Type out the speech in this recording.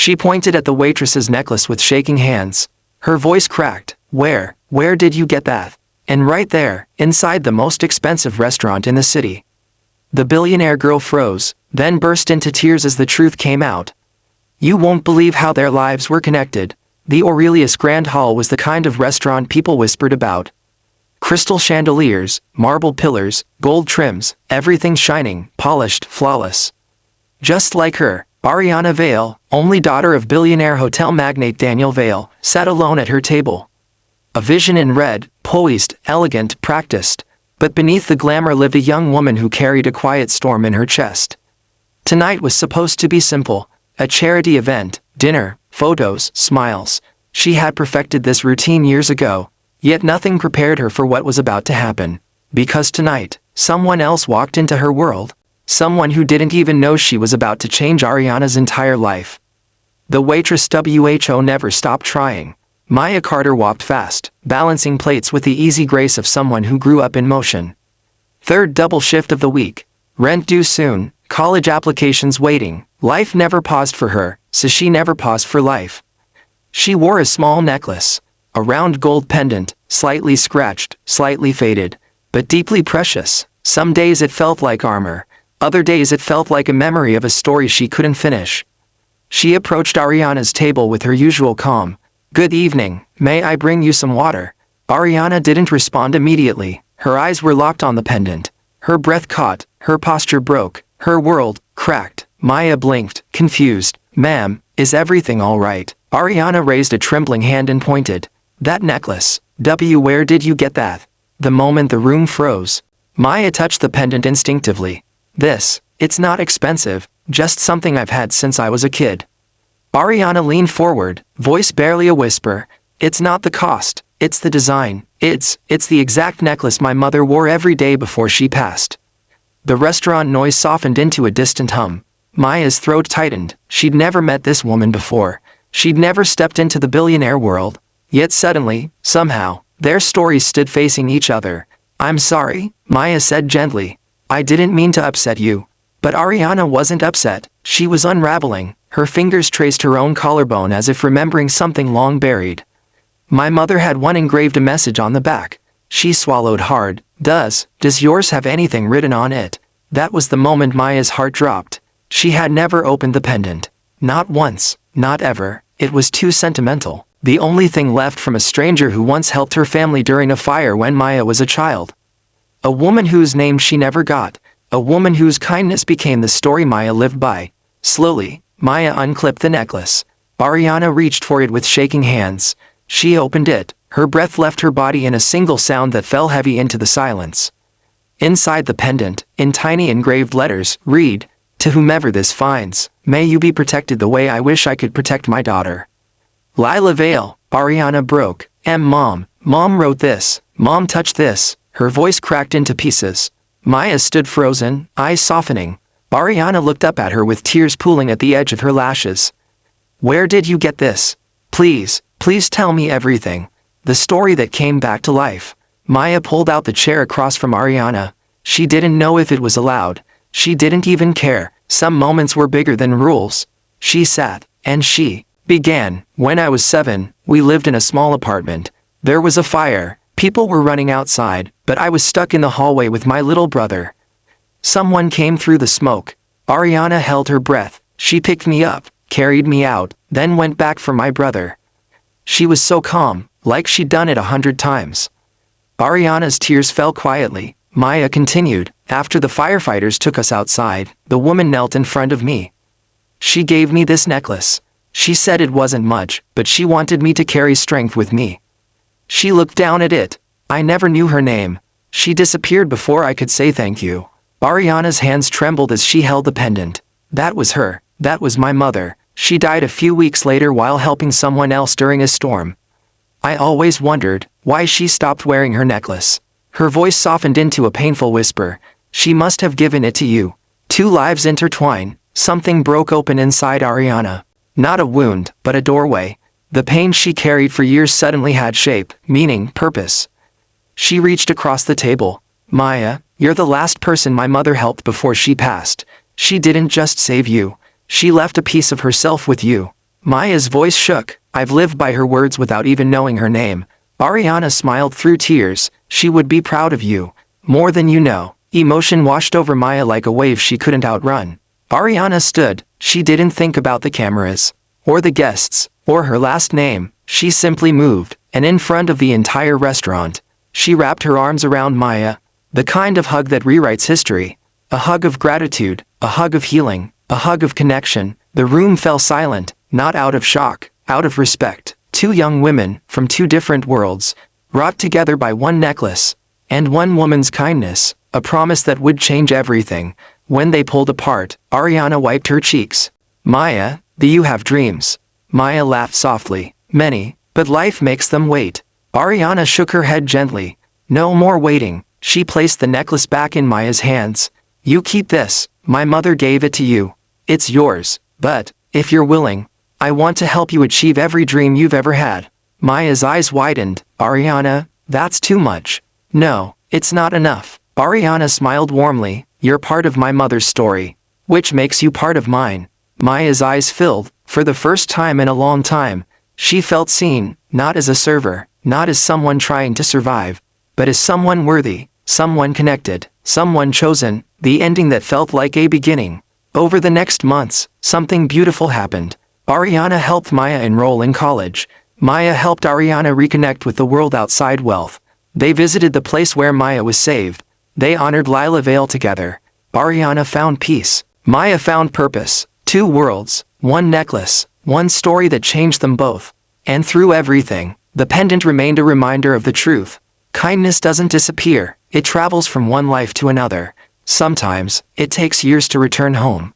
She pointed at the waitress's necklace with shaking hands. Her voice cracked. Where did you get that? And right there, inside the most expensive restaurant in the city. The billionaire girl froze, then burst into tears as the truth came out. You won't believe how their lives were connected. The Aurelius Grand Hall was the kind of restaurant people whispered about. Crystal chandeliers, marble pillars, gold trims, everything shining, polished, flawless. Just like her, Ariana Vale, only daughter of billionaire hotel magnate Daniel Vale, sat alone at her table. A vision in red, poised, elegant, practiced, but beneath the glamour lived a young woman who carried a quiet storm in her chest. Tonight was supposed to be simple, a charity event, dinner, photos, smiles. She had perfected this routine years ago, yet nothing prepared her for what was about to happen. Because tonight, someone else walked into her world, someone who didn't even know she was about to change Ariana's entire life. The waitress who never stopped trying. Maya Carter walked fast, balancing plates with the easy grace of someone who grew up in motion. Third double shift of the week. Rent due soon, college applications waiting. Life never paused for her, so she never paused for life. She wore a small necklace, a round gold pendant, slightly scratched, slightly faded, but deeply precious. Some days it felt like armor, other days it felt like a memory of a story she couldn't finish. She approached Ariana's table with her usual calm. Good evening, may I bring you some water? Ariana didn't respond immediately. Her eyes were locked on the pendant. Her breath caught, her posture broke, her world cracked. Maya blinked, confused. Ma'am, is everything all right? Ariana raised a trembling hand and pointed. That necklace. Where did you get that? The moment the room froze, Maya touched the pendant instinctively. It's not expensive, just something I've had since I was a kid. Ariana leaned forward, voice barely a whisper. It's not the cost, it's the design. It's the exact necklace my mother wore every day before she passed. The restaurant noise softened into a distant hum. Maya's throat tightened. She'd never met this woman before. She'd never stepped into the billionaire world. Yet suddenly, somehow, their stories stood facing each other. I'm sorry, Maya said gently. I didn't mean to upset you. But Ariana wasn't upset. She was unraveling. Her fingers traced her own collarbone as if remembering something long buried. My mother had one engraved a message on the back. She swallowed hard. Does yours have anything written on it? That was the moment Maya's heart dropped. She had never opened the pendant. Not once, not ever. It was too sentimental. The only thing left from a stranger who once helped her family during a fire when Maya was a child. A woman whose name she never got. A woman whose kindness became the story Maya lived by. Slowly, Maya unclipped the necklace. Ariana reached for it with shaking hands. She opened it. Her breath left her body in a single sound that fell heavy into the silence. Inside the pendant, in tiny engraved letters, read, "To whomever this finds, may you be protected the way I wish I could protect my daughter." Lila Vale, Ariana broke. Mom wrote this. Mom touched this. Her voice cracked into pieces. Maya stood frozen, eyes softening. Ariana looked up at her with tears pooling at the edge of her lashes. Where did you get this? Please tell me everything. The story that came back to life. Maya pulled out the chair across from Ariana. She didn't know if it was allowed. She didn't even care. Some moments were bigger than rules. She sat, and she began. When I was 7, we lived in a small apartment. There was a fire. People were running outside, but I was stuck in the hallway with my little brother. Someone came through the smoke. Ariana held her breath. She picked me up, carried me out, then went back for my brother. She was so calm, like she'd done it 100 times. Ariana's tears fell quietly. Maya continued, after the firefighters took us outside, the woman knelt in front of me. She gave me this necklace. She said it wasn't much, but she wanted me to carry strength with me. She looked down at it. I never knew her name. She disappeared before I could say thank you. Ariana's hands trembled as she held the pendant. That was her. That was my mother. She died a few weeks later while helping someone else during a storm. I always wondered why she stopped wearing her necklace. Her voice softened into a painful whisper. She must have given it to you. 2 lives intertwine. Something broke open inside Ariana. Not a wound, but a doorway. The pain she carried for years suddenly had shape, meaning, purpose. She reached across the table. Maya, you're the last person my mother helped before she passed. She didn't just save you. She left a piece of herself with you. Maya's voice shook. I've lived by her words without even knowing her name. Ariana smiled through tears. She would be proud of you. More than you know. Emotion washed over Maya like a wave she couldn't outrun. Ariana stood. She didn't think about the cameras, or the guests, or her last name. She simply moved, and in front of the entire restaurant, she wrapped her arms around Maya. The kind of hug that rewrites history. A hug of gratitude, a hug of healing, a hug of connection. The room fell silent, not out of shock, out of respect. Two young women, from two different worlds, wrought together by one necklace, and one woman's kindness, a promise that would change everything. When they pulled apart, Ariana wiped her cheeks. Maya, do you have dreams? Maya laughed softly. Many, but life makes them wait. Ariana shook her head gently. No more waiting. She placed the necklace back in Maya's hands. You keep this. My mother gave it to you. It's yours, but, if you're willing, I want to help you achieve every dream you've ever had. Maya's eyes widened. Ariana, that's too much. No, it's not enough. Ariana smiled warmly. You're part of my mother's story, which makes you part of mine. Maya's eyes filled. For the first time in a long time, she felt seen, not as a server, not as someone trying to survive, but as someone worthy, someone connected, someone chosen, the ending that felt like a beginning. Over the next months, something beautiful happened. Ariana helped Maya enroll in college. Maya helped Ariana reconnect with the world outside wealth. They visited the place where Maya was saved. They honored Lila Vale together. Ariana found peace. Maya found purpose. Two worlds, one necklace, one story that changed them both. And through everything, the pendant remained a reminder of the truth. Kindness doesn't disappear. It travels from one life to another. Sometimes, it takes years to return home.